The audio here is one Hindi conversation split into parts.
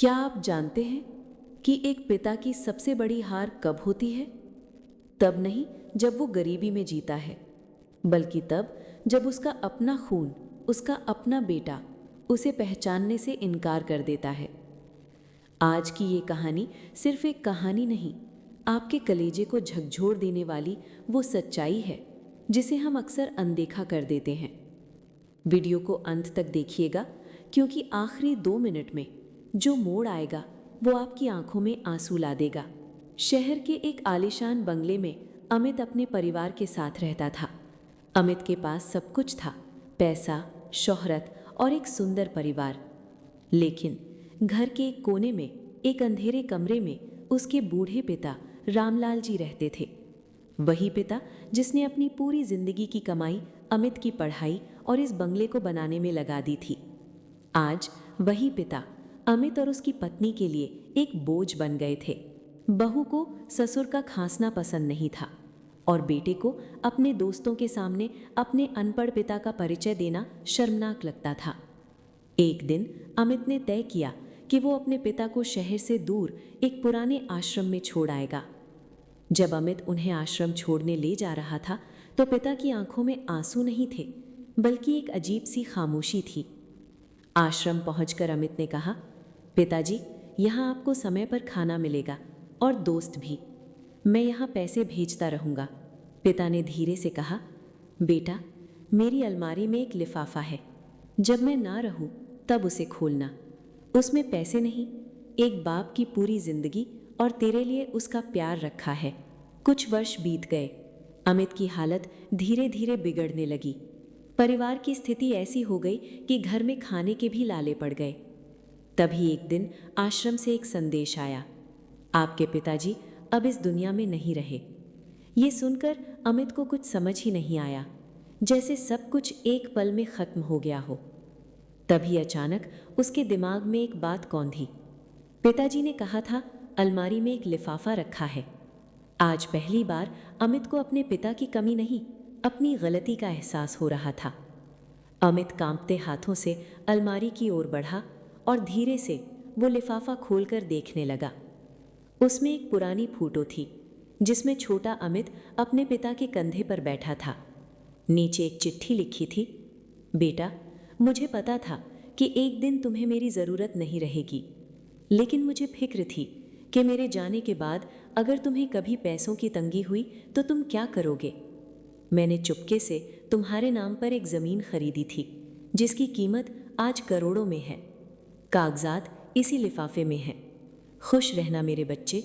क्या आप जानते हैं कि एक पिता की सबसे बड़ी हार कब होती है? तब नहीं जब वो गरीबी में जीता है, बल्कि तब जब उसका अपना खून, उसका अपना बेटा उसे पहचानने से इनकार कर देता है। आज की ये कहानी सिर्फ एक कहानी नहीं, आपके कलेजे को झकझोर देने वाली वो सच्चाई है जिसे हम अक्सर अनदेखा कर देते हैं। वीडियो को अंत तक देखिएगा, क्योंकि आखिरी 2 मिनट में जो मोड़ आएगा वो आपकी आंखों में आंसू ला देगा। शहर के एक आलीशान बंगले में अमित अपने परिवार के साथ रहता था। अमित के पास सब कुछ था, पैसा, शोहरत और एक सुंदर परिवार। लेकिन घर के एक कोने में, एक अंधेरे कमरे में उसके बूढ़े पिता रामलाल जी रहते थे। वही पिता जिसने अपनी पूरी जिंदगी की कमाई अमित की पढ़ाई और इस बंगले को बनाने में लगा दी थी। आज वही पिता अमित और उसकी पत्नी के लिए एक बोझ बन गए थे। बहू को ससुर का खांसना पसंद नहीं था और बेटे को अपने दोस्तों के सामने अपने अनपढ़ पिता का परिचय देना शर्मनाक लगता था। एक दिन अमित ने तय किया कि वो अपने पिता को शहर से दूर एक पुराने आश्रम में छोड़ आएगा। जब अमित उन्हें आश्रम छोड़ने ले जा रहा था तो पिता की आंखों में आंसू नहीं थे, बल्कि एक अजीब सी खामोशी थी। आश्रम पहुंचकर अमित ने कहा, पिताजी, यहाँ आपको समय पर खाना मिलेगा और दोस्त भी। मैं यहाँ पैसे भेजता रहूँगा। पिता ने धीरे से कहा, बेटा, मेरी अलमारी में एक लिफाफा है। जब मैं ना रहूँ तब उसे खोलना। उसमें पैसे नहीं, एक बाप की पूरी जिंदगी और तेरे लिए उसका प्यार रखा है। कुछ वर्ष बीत गए। अमित की हालत धीरे धीरे बिगड़ने लगी। परिवार की स्थिति ऐसी हो गई कि घर में खाने के भी लाले पड़ गए। तभी एक दिन आश्रम से एक संदेश आया, आपके पिताजी अब इस दुनिया में नहीं रहे। ये सुनकर अमित को कुछ समझ ही नहीं आया, जैसे सब कुछ एक पल में खत्म हो गया हो। तभी अचानक उसके दिमाग में एक बात कौंधी। पिताजी ने कहा था, अलमारी में एक लिफाफा रखा है। आज पहली बार अमित को अपने पिता की कमी नहीं, अपनी गलती का एहसास हो रहा था। अमित कांपते हाथों से अलमारी की ओर बढ़ा और धीरे से वो लिफाफा खोलकर देखने लगा। उसमें एक पुरानी फोटो थी जिसमें छोटा अमित अपने पिता के कंधे पर बैठा था। नीचे एक चिट्ठी लिखी थी, बेटा, मुझे पता था कि एक दिन तुम्हें मेरी ज़रूरत नहीं रहेगी, लेकिन मुझे फिक्र थी कि मेरे जाने के बाद अगर तुम्हें कभी पैसों की तंगी हुई तो तुम क्या करोगे। मैंने चुपके से तुम्हारे नाम पर एक ज़मीन खरीदी थी जिसकी कीमत आज करोड़ों में है। कागजात इसी लिफाफे में हैं। खुश रहना मेरे बच्चे,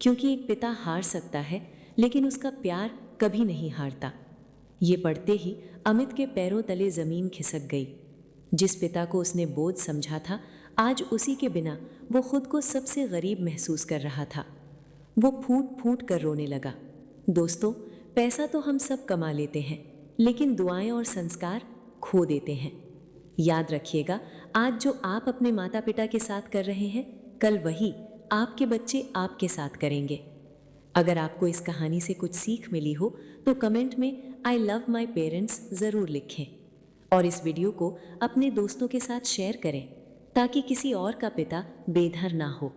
क्योंकि एक पिता हार सकता है लेकिन उसका प्यार कभी नहीं हारता। ये पढ़ते ही अमित के पैरों तले ज़मीन खिसक गई। जिस पिता को उसने बोझ समझा था, आज उसी के बिना वो खुद को सबसे गरीब महसूस कर रहा था। वो फूट फूट कर रोने लगा। दोस्तों, पैसा तो हम सब कमा लेते हैं, लेकिन दुआएं और संस्कार खो देते हैं। याद रखिएगा, आज जो आप अपने माता पिता के साथ कर रहे हैं, कल वही आपके बच्चे आपके साथ करेंगे। अगर आपको इस कहानी से कुछ सीख मिली हो तो कमेंट में आई लव माई पेरेंट्स ज़रूर लिखें और इस वीडियो को अपने दोस्तों के साथ शेयर करें ताकि किसी और का पिता बेघर ना हो।